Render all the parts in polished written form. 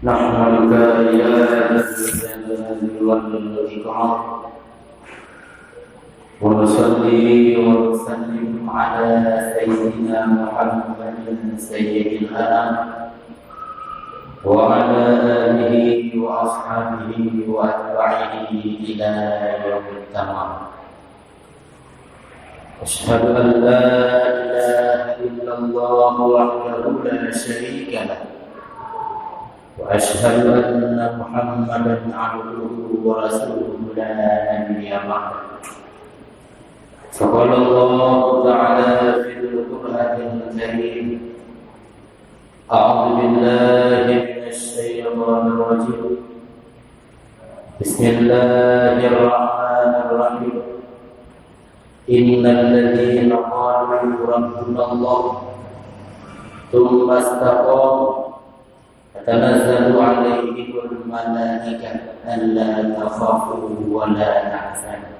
نحمدك يا ذا الجلال والإكرام ونصلي ونسلم على سيدنا محمد سيد الأنام وعلى آله وأصحابه وأتباعه إلى يوم التمام. أشهد أن لا إله إلا الله وحده لا شريك له وأشهد أن محمدا عبده ورسوله لا نبي بعده. فقال الله تعالى في القرآن الكريم: أعوذ بالله من الشيطان الرجيم. بسم الله الرحمن الرحيم. إن الذين قالوا ربنا الله ثم استقاموا تتنزل عليهم الملائكة ألا تخافوا ولا تحزنوا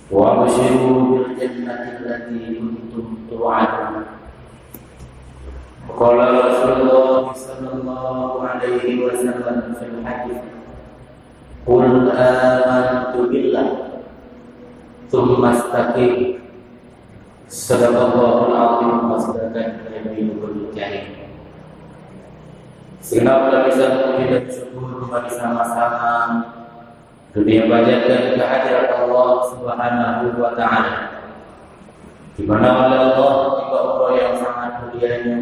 وأبشروا بالجنة التي كنتم توعدون. قال رسول الله صلى الله عليه وسلم في الحديث: قل آمنت بالله ثم استقم. صدق الله العظيم وصدق النبي الكريم. Segenap lapisan puji dan syukur mari sama-sama dunia panjatkan kehadirat Allah Subhanahu wa Ta'ala, di mana oleh Allah tiba Allah yang sangat mulianya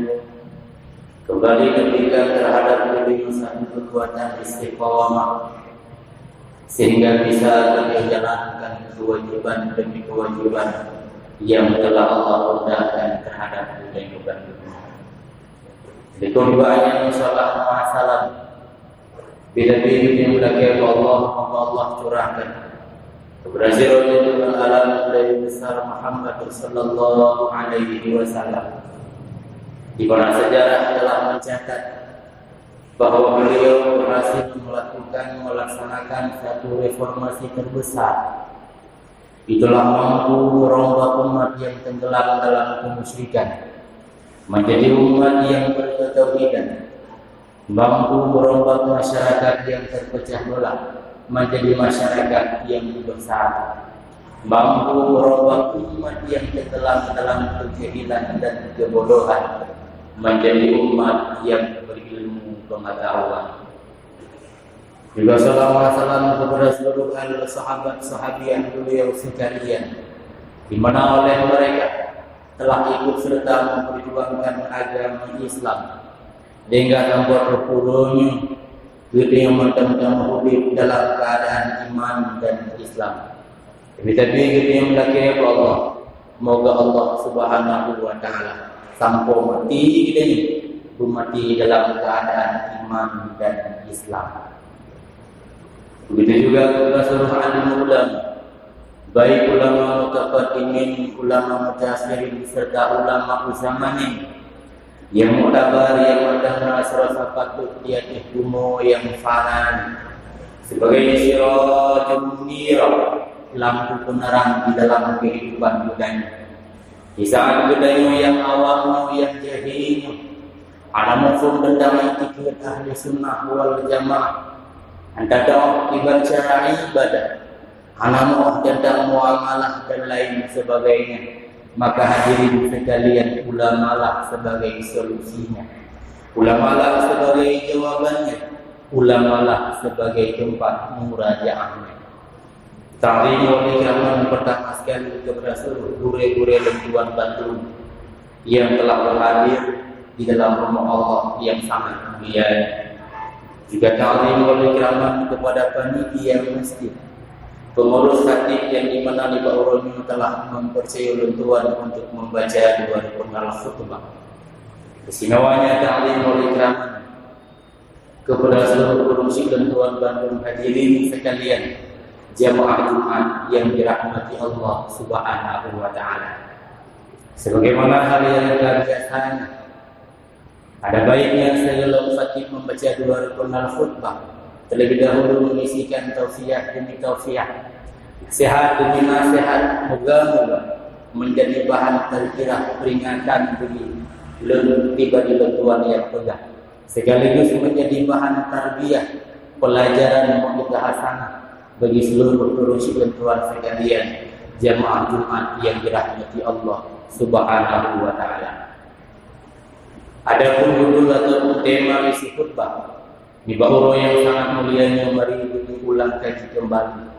kembali diberikan terhadap diri satu kekuatan istiqamah sehingga bisa menjalankan kewajiban demi kewajiban yang telah Allah undangkan terhadap kehidupan. Ditumbahnya salam salam bila yang mulai Allah, maka Allah curahkan kepada Rasulullah alam dari besar Muhammad sallallahu alaihi wasallam, di mana sejarah telah mencatat bahwa beliau berhasil melaksanakan satu reformasi terbesar. Itulah mampu merombak umat yang tenggelam dalam kemusyrikan menjadi umat yang bertauhidan, mampu merombak masyarakat yang terpecah belah menjadi masyarakat yang bersatu, mampu merombak umat yang tenggelam dalam kejahilan dan kebodohan menjadi umat yang berilmu pengetahuan. Juga salam kepada seluruh sahabat-sahabiah beliau sekalian, di mana oleh mereka telah ikut serta memperjuangkan agama Islam hingga tanpa terpuruknya kita yang hidup dalam keadaan iman dan Islam. Tapi kita yang melaki Allah, semoga Allah Subhanahu wa Ta'ala sampai mati kita ini mati dalam keadaan iman dan Islam. Begitu juga kepada seluruh alim ulama, baik ulama mutaqaddimin, ulama mutaakhirin serta ulama zamanin yang mutabar, yang mendengar serasa patut di atas bumi yang fanan sebagai sirajun munirah, lampu penerang di dalam kehidupan budaya. Di saat budaya yang awam yang jahil, ada mafhum tentang etiket ahli sunnah wal jamaah, antara ibadah ibadah, anak tentang muamalah dan lain sebagainya, maka hadirin sekalian, ulamalah sebagai solusinya, ulamalah sebagai jawabannya, ulamalah sebagai tempat murajaahnya. Ta'lim wa ikraman pertama sekali kepada seluruh guru-guru dan tuan bantu yang telah berhadir di dalam rumah Allah yang sangat mulia. Juga ta'lim wa ikraman kepada panitia masjid, pengurus khatib yang dimana di bawahnya telah mempercayai Tuhan untuk membaca dua rukun khutbah. Kesinawanya ta'lim wal ikraman kepada seluruh pengurusi dan tuan Bandung hadirin sekalian, jamaah Jumat yang dirahmati Allah Subhanahu wa Ta'ala. Sebagaimana hal yang biasanya, ada baiknya sebelum khatib membaca dua rukun khutbah terlebih dahulu mengisikan tausiah demi tausiah, sehat demi nasihat, moga-moga menjadi bahan terkira peringatan bagi tiba di bantuan yang pegang. sekaligus menjadi bahan tarbiyah, pelajaran mu'jidah hasanah bagi seluruh kerusuhan Tuhan sekalian, jamaah Jumat yang dirahmati Allah Subhanahu wa taala. Adapun judul atau tema isi khutbah di bawah yang sangat mulianya, mari diulang kaji kembali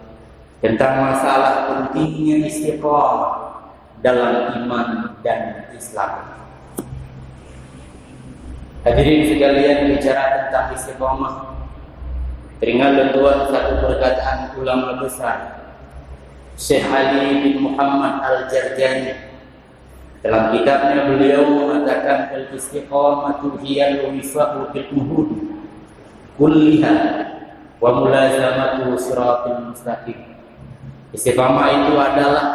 tentang masalah pentingnya istiqamah dalam iman dan Islam. Hadirin sekalian, bicara tentang istiqamah, teringat tuan satu perkataan ulama besar Syekh Ali bin Muhammad Al-Jarjani. Dalam kitabnya beliau mengatakan al-istiqamatu hiya al-wifaqu bil uhud kulliha wa mulazamatu siratal mustaqim. Istiqamah itu adalah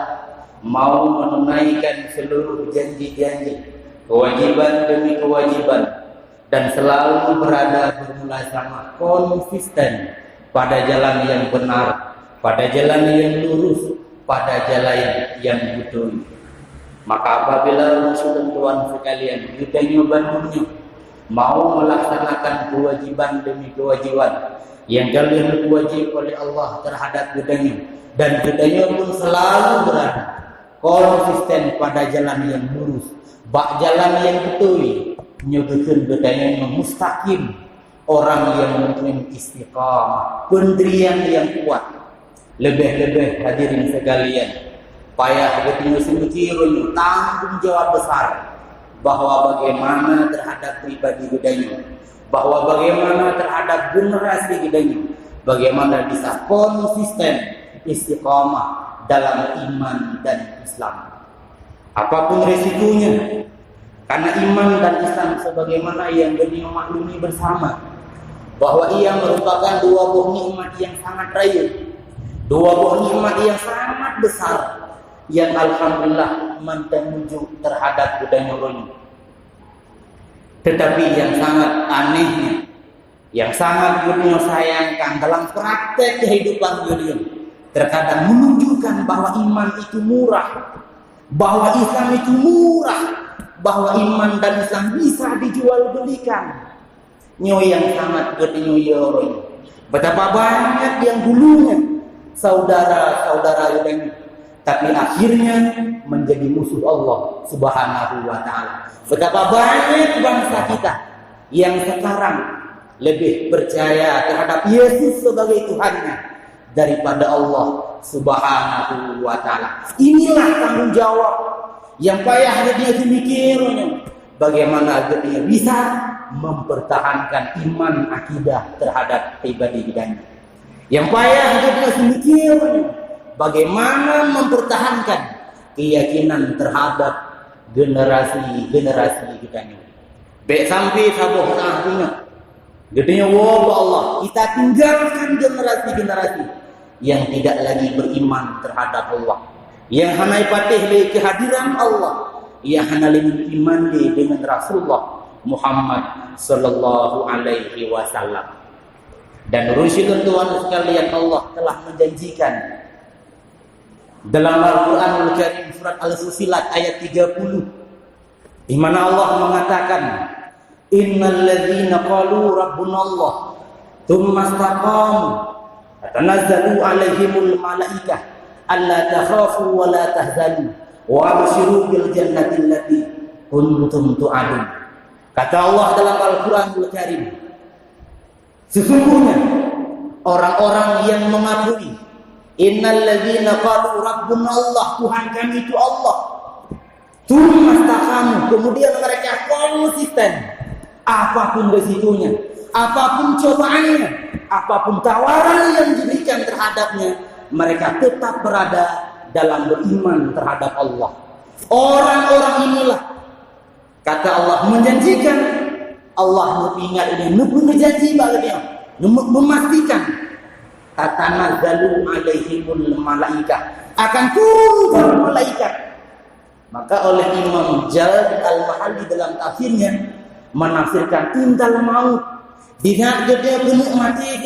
mau menunaikan seluruh janji-janji, kewajiban demi kewajiban, dan selalu berada bermulazamah, konsisten pada jalan yang benar, pada jalan yang lurus, pada jalan yang betul. Maka apabila Rasul Tuhan sekalian kita nyoba-nyoba mau melaksanakan kewajiban demi kewajiban yang kalian wajib oleh Allah terhadap kitanya, dan kitanya pun selalu berada konsisten pada jalan yang lurus, bak jalan yang betul, nyobakan kitanya yang mustaqim, orang yang mungkin istiqamah, pendirian yang kuat. Lebih-lebih hadirin sekalian, payah betul semikirun tanggung jawab besar bahwa bagaimana terhadap pribadi kitanya, bahwa bagaimana terhadap generasi kitanya, bagaimana bisa konsisten istiqamah dalam iman dan Islam. Apapun resikonya, karena iman dan Islam sebagaimana yang beliau maklumi bersama bahwa ia merupakan dua buah nikmat yang sangat raya, dua buah nikmat yang sangat besar, yang alhamdulillah menunjuk terhadap budaya ini. Tetapi yang sangat anehnya, yang sangat beliau sayangkan dalam praktek kehidupan beliau, terkadang menunjukkan bahwa iman itu murah, bahwa Islam itu murah, bahwa iman dan Islam bisa dijual belikan. Nyoy yang sangat bernyoy. Betapa banyak yang dulunya saudara-saudara yang, tapi akhirnya menjadi musuh Allah Subhanahu wa taala. Betapa banyak bangsa kita yang sekarang lebih percaya terhadap Yesus sebagai Tuhannya daripada Allah Subhanahu wa taala. Inilah tanggung jawab yang payah dia mikirnya, bagaimana dia bisa mempertahankan iman akidah terhadap pribadi kita. Yang payah dia mikirnya, bagaimana mempertahankan keyakinan terhadap generasi-generasi kita. Baik sampai sabuh artinya gedenya wabah Allah, kita tinggalkan generasi-generasi yang tidak lagi beriman terhadap Allah, yang hanai patih le kehadiran Allah, yang hanai iman dengan Rasulullah Muhammad sallallahu alaihi wasallam. Dan Rasulullah Tuhan sekalian, Allah telah menjanjikan dalam Al-Qur'anul Karim surat Al-Fussilat ayat 30, di mana Allah mengatakan, innal ladzina qalu rabbunallah tsumma istaqamu tatanazzalu alaihimul malaikah alla takhafu wa la tahzanu wa abshiru bil jannati allati kuntum tu'adun. Kata Allah dalam Al-Qur'anul Karim, sesungguhnya orang-orang yang mengakui innal ladzina qalu rabbunallah, Tuhan kami itu Allah, tsumma istaqamu, kemudian mereka konsisten apapun resikonya, apapun cobaannya, apapun tawaran yang diberikan terhadapnya, mereka tetap berada dalam beriman terhadap Allah. Orang-orang inilah, kata Allah, menjanjikan, Allah mengingat ini, menjanji baginya, memastikan tatanazzalu alaihimul malaikah, akan turun malaikat. Maka oleh Imam Jalal Al-Mahalli dalam tafsirnya menafsirkan tinggal maut, dengan dia penuh mati,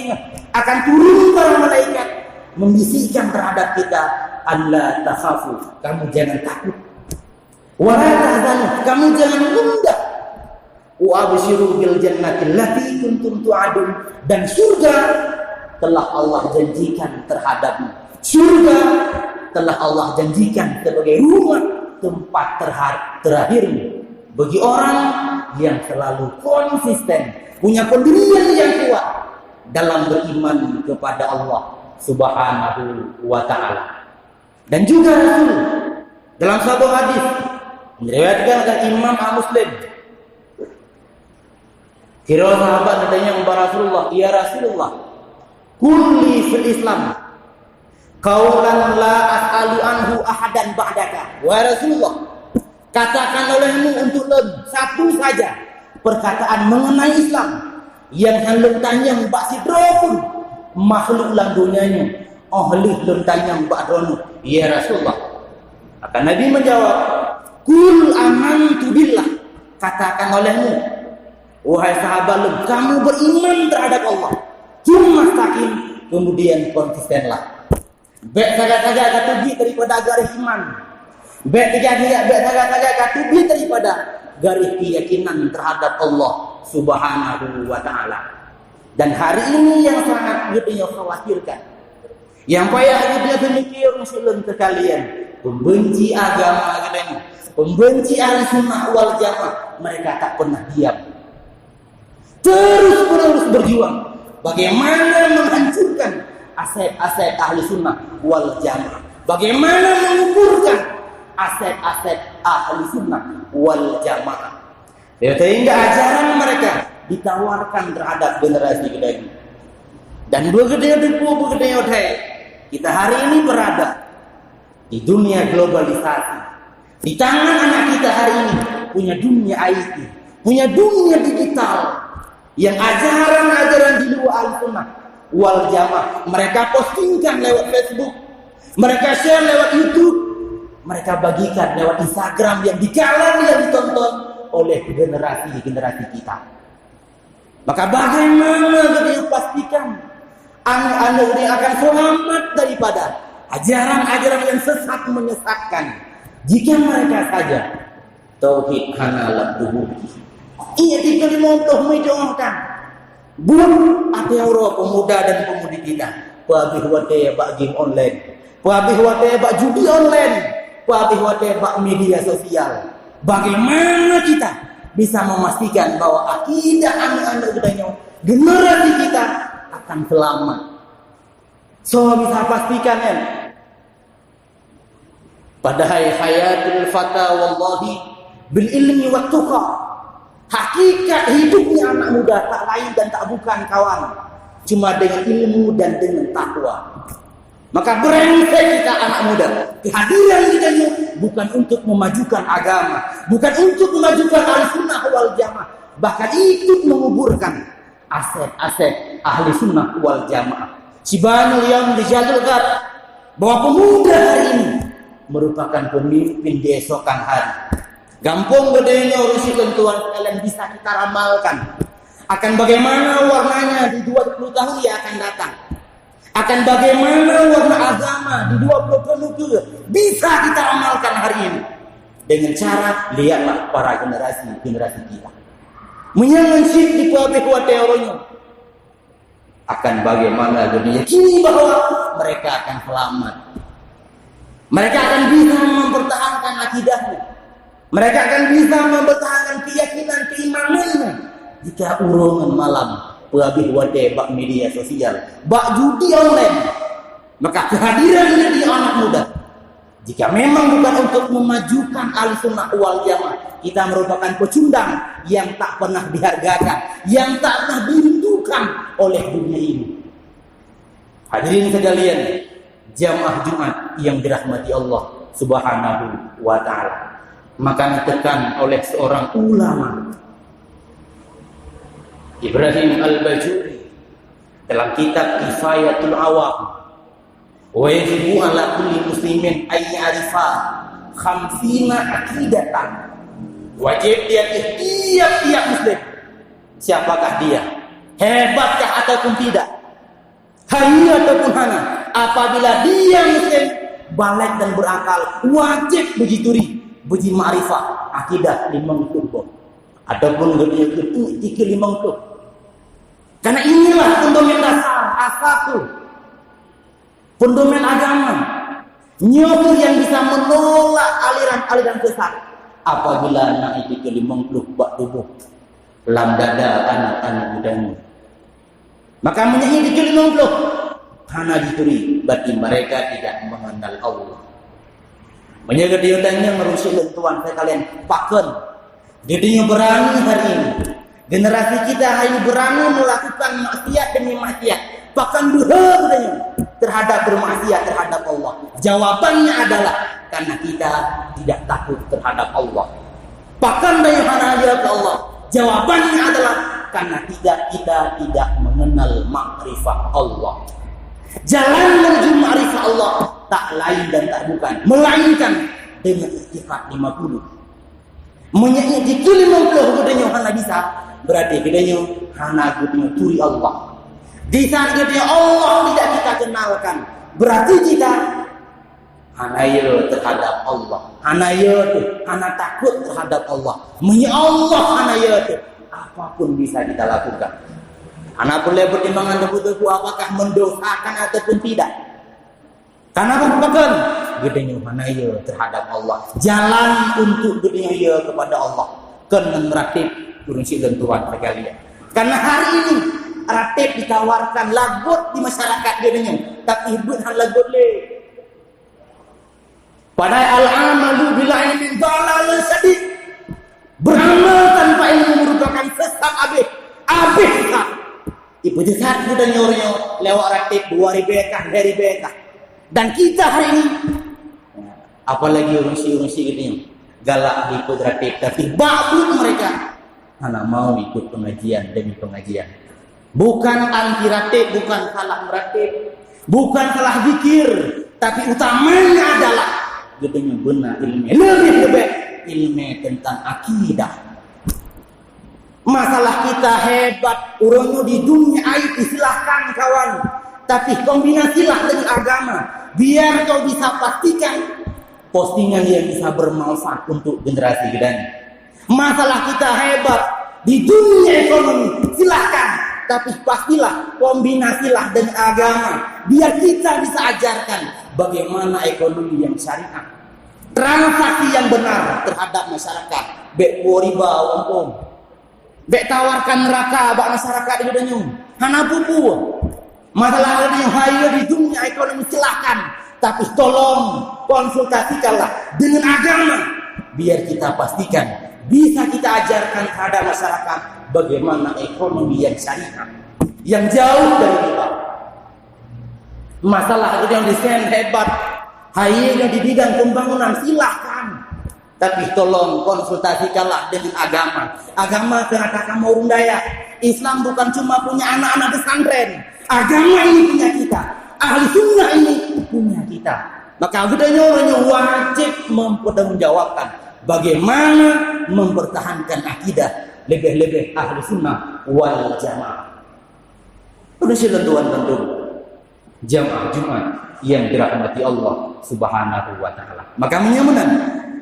akan turun para malaikat membisikkan terhadap kita, Allah takhafu, kamu jangan takut, wa la tahzanu, kamu jangan gundah, Wa absyiru bil jannati allati kuntum tu'adun, dan surga telah Allah janjikan terhadapmu. Surga telah Allah janjikan sebagai rumah tempat terakhirmu bagi orang yang selalu konsisten, punya pendirian yang kuat dalam beriman kepada Allah Subhanahu wa ta'ala. Dan juga Rasul dalam satu hadis meriwayatkan oleh Imam Muslim, kira sahabat bertanya kepada Rasulullah, "Ya Rasulullah, kulli fil Islam qaulan la as'alu anhu ahadan ba'daka." Wahai Rasulullah, katakan olehmu untuk satu saja perkataan mengenai Islam yang halun tanyang bak sidrofun makhluk lang dunianya ahli lun tanyang bak dronu. Ya Rasulullah, akan Nabi menjawab, "Kul amantu billah." Katakan olehmu, wahai sahabat, kamu beriman terhadap Allah. Cuma takin, kemudian konsistenlah. Bek saga-saga katubi daripada garis iman. Bek tiga-tiga, bek saga-saga katubi daripada garis keyakinan terhadap Allah Subhanahu wa ta'ala. Dan hari ini yang sangat kita khawatirkan, yang payah kita pemikir muslim sekalian, pembenci agama katanya, pembenci ahli sunnah wal jamaah, mereka tak pernah diam. Terus berjuang bagaimana menghancurkan aset-aset ahli sunnah wal jamaah, bagaimana menguburkan aset-aset ahli sunnah wal jamaah, sehingga ajaran mereka ditawarkan terhadap generasi kita ini. Dan begitu kita hari ini berada di dunia globalisasi. Di tangan anak kita hari ini punya dunia IT, punya dunia digital, yang ajaran-ajaran di luar al-sunnah wal jamaah mereka postingkan lewat Facebook, mereka share lewat YouTube, mereka bagikan lewat Instagram yang dikalang yang ditonton oleh generasi-generasi kita. Maka bagaimana kita pastikan anak-anak ini akan selamat daripada ajaran-ajaran yang sesat menyesatkan, jika mereka saja tauhid hanalat tubuh. Ia tinggal montoh mendoakan. Buat ati aura pemuda dan pemudi kita. Pabih wate bak game online, pabih wate bak judi online, pabih wate bak media sosial. Bagaimana kita bisa memastikan bahwa akidah anak-anak kita, generasi kita akan selamat? So bisa pastikan kan? Padahal hayatul fata wallahi bil ilmi wat tuqa. Hakikat hidupnya anak muda tak lain dan tak bukan kawan, cuma dengan ilmu dan dengan takwa. Maka brengsek kita anak muda. Kehadiran kita ini bukan untuk memajukan agama, bukan untuk memajukan al-sunnah wal jamaah, bahkan ikut menguburkan aset-aset ahli sunnah wal jamaah. Sibanul yang dijalurkan bahwa pemuda hari ini merupakan pemimpin di esokan hari. Gampang bedanya urusi tentuan kalian bisa kita ramalkan. Akan bagaimana warnanya di 20 tahun yang akan datang. Akan bagaimana warna agama di 20 tahun itu bisa kita ramalkan hari ini. Dengan cara lihatlah para generasi kita. Menyangsip di pabrik teorinya. Akan bagaimana dunia kini bahwa mereka akan selamat. Mereka akan bisa mempertahankan akidahnya. Mereka akan bisa mempertahankan keyakinan keimanannya jika urungan malam pabih wate bak media sosial, bak judi online. Maka kehadiran ini di anak muda, jika memang bukan untuk memajukan al-sunnah wal jamaah, kita merupakan pecundang yang tak pernah dihargakan, yang tak pernah dirindukan oleh dunia ini. Hadirin sekalian, jamaah Jumat yang dirahmati Allah Subhanahu wa ta'ala, maka ditekan oleh seorang ulama, Ibrahim Al-Bajuri, dalam kitab Kifayatul Awam, wa yajibu ala kulli muslimin ay ya'rifa khamsina aqidatan. Wajib dia tiap muslim, siapakah dia, hebatkah ataupun tidak, hai ataupun hana, apabila dia muslim balik dan berakal, wajib begitu beji ma'rifah akidah limang kubur. Ataupun dia ketuk 350. Karena inilah fundament dasar, asal fundament agama. Nyoto yang bisa menolak aliran-aliran sesat. Apabila naik 350 bak tubuh dalam dada anak-anak mudanya. Maka menyanyi 350 hana dituri, berarti mereka tidak mengenal Allah. Menjaga diundangnya merusak lentuan sekalian paken. Jadinya berani hari ini. Generasi kita hari ini berani melakukan maksiat demi maksiat. Bahkan duha terhadap bermaksiat terhadap Allah. Jawabannya adalah karena kita tidak takut terhadap Allah. Bahkan dari mana ke Allah. Jawabannya adalah karena kita tidak mengenal makrifat Allah. Jalan menuju makrifat Allah tak lain dan tak bukan melainkan dengan ikhtiar 50. Menyanyi 50 gudenya hana bisa, berarti gudenya hana gudenya turi Allah. Di saat gudenya Allah tidak kita kenalkan, berarti kita hana terhadap Allah. Hana takut terhadap Allah. Menyanyi Allah hana apapun bisa kita lakukan. Hana boleh pertimbangan tersebut apakah mendosakan ataupun tidak. Karena apa? Gedenya mana ya terhadap Allah. Jalan untuk gedenya ya kepada Allah. Kena meratib prinsip dan Tuhan sekalian. Karena hari ini ratib ditawarkan lagut di masyarakat gedenya, tapi hidup hal lagut le. Padahal al-amalu bila ilmin dalalun sadid. Beramal tanpa ilmu merupakan sesat abih. Ibu sesat sudah nyornya lewat ratib 2 bekah dari bekah. Dan kita hari ini apalagi urunsi gini galak ikut ratib, tapi babut mereka anak mau ikut pengajian demi pengajian. Bukan anti ratib, bukan salah meratib, bukan salah zikir, tapi utamanya adalah gedenya benar ilmu. Lebih ilmu tentang akidah. Masalah kita hebat, urunnya di dunia aib, silahkan kawan. Tapi kombinasilah dengan agama. Biar kau bisa pastikan postingan yang bisa bermanfaat untuk generasi gedanya. Masalah kita hebat di dunia ekonomi, silahkan. Tapi pastilah kombinasilah dengan agama. Biar kita bisa ajarkan bagaimana ekonomi yang syariah. Transaksi yang benar terhadap masyarakat. Bek riba wampung. Bek tawarkan neraka bak masyarakat gedanya. Hana bubu. Masalah yang hayo di dunia ekonomi silahkan, tapi tolong konsultasikanlah dengan agama biar kita pastikan bisa kita ajarkan kepada masyarakat bagaimana ekonomi yang syariah yang jauh dari riba. Masalah yang desain hebat, hayo yang di bidang pembangunan silahkan, tapi tolong konsultasikanlah dengan agama. Agama kena mau undaya. Islam bukan cuma punya anak-anak pesantren. Agama ini punya kita, ahli sunnah ini punya kita. Maka budaya wajib mempertanggungjawabkan bagaimana mempertahankan akidah lebih-lebih ahli sunnah wal jamaah. Udah tentuan jamaah Jumat yang dirahmati Allah Subhanahu wa taala. Maka menyamunan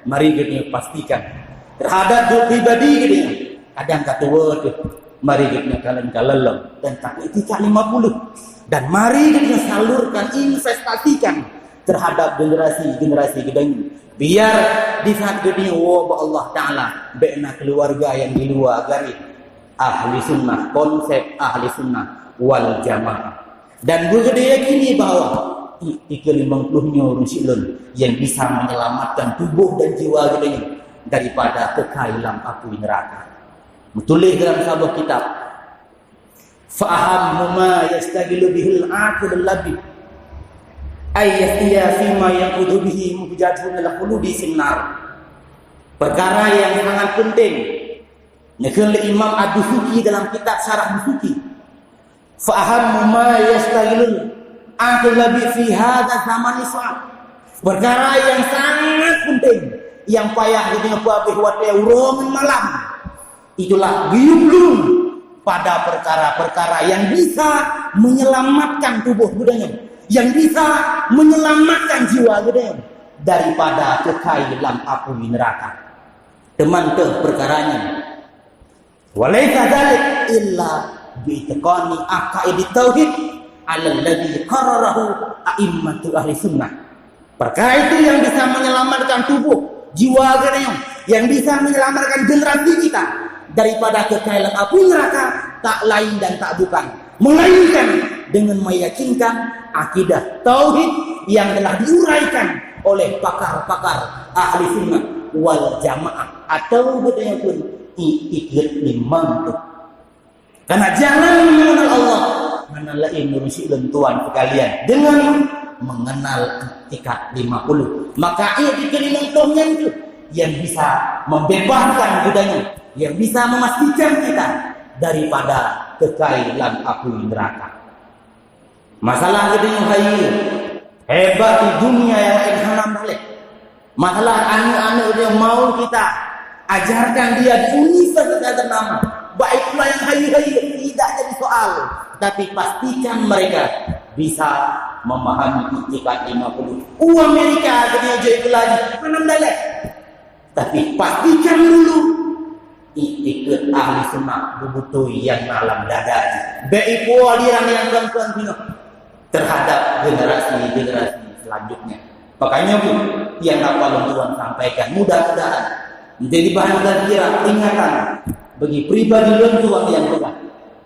mari kita pastikan terhadap pribadi kita. Kadang kata word mari kita kalian dan tak etika 50 dan mari kita salurkan investasikan terhadap generasi gedeng biar di saat gedeng Allah Ta'ala bina keluarga yang di luar garis ahli sunnah, konsep ahli sunnah wal jamaah. Dan gue gede yakini bahwa 350 orang silun yang bisa menyelamatkan tubuh dan jiwa gedeng daripada kekal dalam api neraka. Menulis dalam sebuah kitab fa'aham ma yastagilu bihil aqil labib ayyastiya fima yaqudu bihi mubjadun al-khuludi finnar. Perkara yang sangat penting nakal Imam Ad-Dusuki dalam kitab Syarah Dusuki fa'aham ma yastagilu aqil labib fi hadha zaman iswa. Perkara yang sangat penting yang payah dengan buah wate urung malam itulah giublum pada perkara-perkara yang bisa menyelamatkan tubuh budaya, yang bisa menyelamatkan jiwa budaya daripada kekal dalam api neraka. Teman ke perkaranya Walaysa dzalik illa bi'tiqani aqaid tauhid 'ala alladhi qarrarahu a'immatu ahli sunnah. Perkara itu yang bisa menyelamatkan tubuh, jiwa kita, yang bisa menyelamatkan generasi kita daripada kekailan api neraka, tak lain dan tak bukan, melainkan dengan meyakinkan akidah tauhid yang telah diuraikan oleh pakar-pakar ahli sunnah wal jamaah, atau bedanya pun ikut imam tu. Karena jalan mengenal Allah, mengenal ilmu dan Tuhan sekalian dengan mengenal etikat 50. Maka etikat 50 itu yang bisa membebaskan budaya, yang bisa memastikan kita daripada kekailan api neraka. Masalah kita yang hebat di dunia yang haram balik. Masalah anak-anak yang mau kita ajarkan dia di universitas ternama, baiklah yang hayu-hayu, tidak jadi soal. Tapi pastikan mereka bisa memahami etikat 50. Amerika ketika jadi lagi tanam dalek. Tapi pastikan dulu etikat ahli sunnah betul yang dalam dada. Baik aliran yang tuan-tuan terhadap generasi selanjutnya. Makanya Bu, yang apa Tuhan sampaikan mudah-mudahan menjadi bahan kira ingatan bagi pribadi Tuhan yang berat,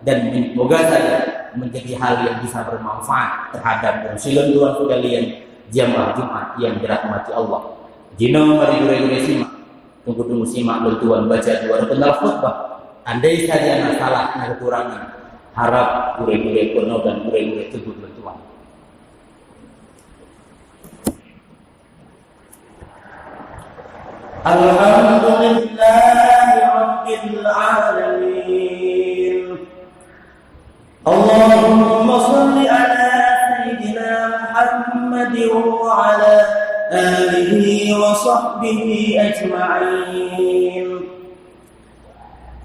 dan semoga saya menjadi hal yang bisa bermanfaat terhadap konsilen Tuhan sekalian jamaah Jumat yang dirahmati Allah. Jino mari gure-gure simak, tunggu simak Tuhan baca dua kenal khutbah. Andai saja nak salah, nak kekurangan, harap gure-gure penuh dan gure-gure teguh Tuhan. Alhamdulillahi Rabbil Alamin. Allahumma salli ala Sayyidina Muhammad wa ala alihi wa sahbihi ajma'in.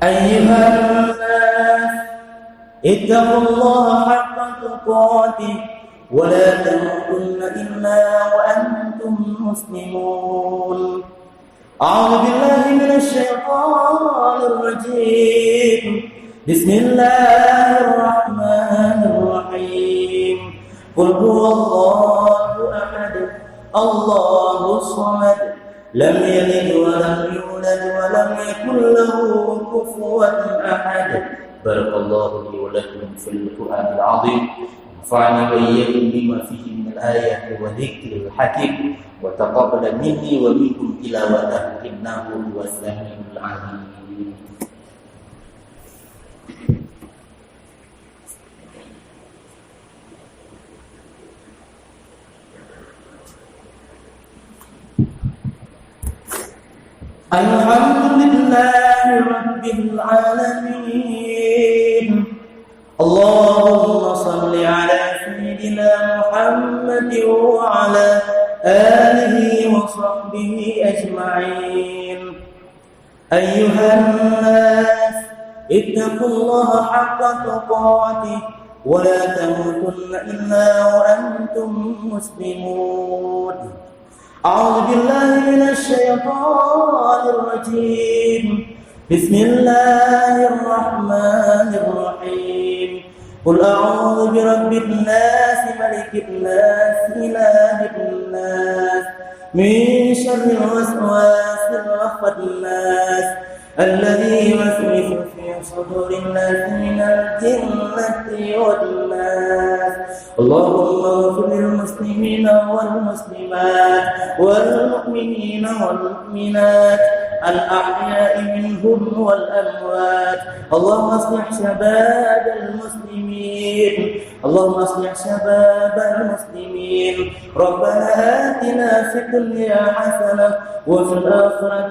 Ayyuhan nas, ittaqullaha haqqa tuqatih wa la tamutunna illa wa antum muslimun. أعوذ بالله من الشيطان الرجيم. بسم الله الرحمن الرحيم. قل هو الله أحد الله الصمد لم يلد ولم يولد ولم يكن له كفوا أحد. بارك الله لي ولكم في القرآن العظيم، ونفعني وإياكم بما فيه من الآيات والذكر الحكيم، وتقبل مني ومنكم تلاوته إنه هو السميع العليم. Alhamdulillahi Rabbil Alamin. Allahumma salli ala Sayyidina Muhammad wa ala alihi wa sahbihi ajma'in. Ayyuhan nas, ittaqullaha haqqa tuqatih wa la tamutunna illa wa antum muslimun. A'udzu billahi minasy syaithanir rajim. Bismillahirrahmanirrahim. Qul a'udzu birabbin nas, malikin nas, ilahin nas, min syarril waswasil khannas, alladzi yuwaswisu fi sudurin nas minal jinnati wan nas. Allahumma ighfir lil muslimina wal muslimat wal mu'minina wal mu'minat الأحياء منهم والأموات. اللهم اصلح شباب المسلمين، اللهم اصلح شباب المسلمين. ربنا آتنا في الدنيا حسنة وفي الآخرة